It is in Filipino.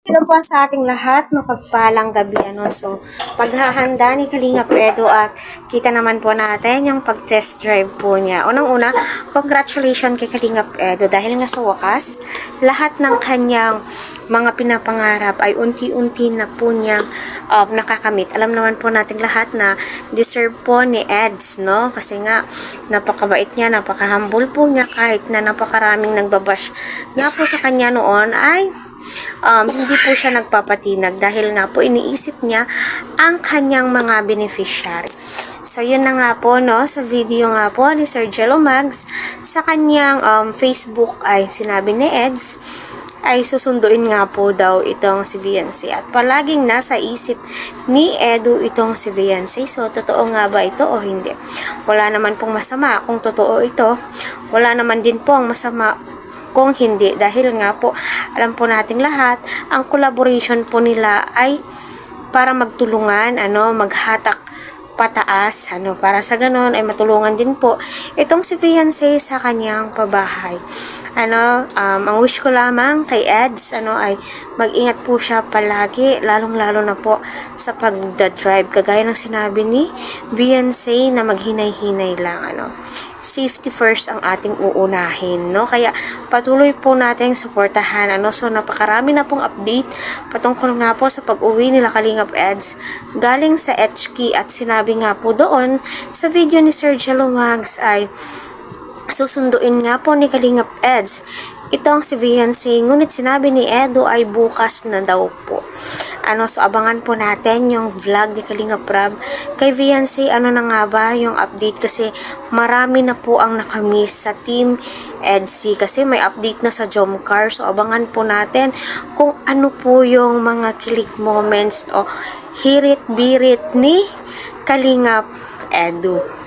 Hello po sa ating lahat, mapagpalang gabi. So, paghahanda ni Kalingap Edo at kita naman po natin yung pag-test drive po niya. Unang-una, congratulations kay Kalingap Edo dahil nga sa wakas, lahat ng kanyang mga pinapangarap ay unti-unti na po niyang nakakamit. Alam naman po natin lahat na deserve po ni Eds, no? Kasi nga, napakabait niya, napaka-humble po niya kahit na napakaraming nagbabash nga po sa kanya noon ay hindi po siya nagpapatinag dahil nga po iniisip niya ang kanyang mga beneficiary. So, yun na nga po, no, sa video nga po ni Sir Jello Mags sa kanyang Facebook ay sinabi ni Eds ay susunduin nga po daw itong si Viancy at palaging nasa isip ni Edu itong si Viancy. So, totoo nga ba ito o hindi? Wala naman pong masama kung totoo ito. Wala naman din pong masama kung hindi, dahil nga po alam po nating lahat ang collaboration po nila ay para magtulungan, maghatak pataas, para sa ganon ay matulungan din po itong si Viancy sa kanyang pabahay. Ang wish ko lamang kay Eds, ay mag-ingat po siya palagi, lalong-lalo na po sa pagdadrive. Kagaya ng sinabi ni Viancy na maghinay-hinay lang, safety first ang ating uunahin, no? Kaya patuloy po nating suportahan, So, napakarami na pong update patungkol nga po sa pag-uwi nila Kalingap Eds galing sa HK at sinabi nga po doon sa video ni Sir Jello Mags ay susunduin nga po ni Kalingap Eds itong si Viancy, ngunit sinabi ni Edo ay bukas na daw po. So abangan po natin yung vlog ni Kalingap Rab kay Viancy, na nga ba yung update kasi marami na po ang nakamiss sa Team EDC kasi may update na sa Jomcar. So abangan po natin kung ano po yung mga kilig moments o hirit-birit ni Kalingap Edo.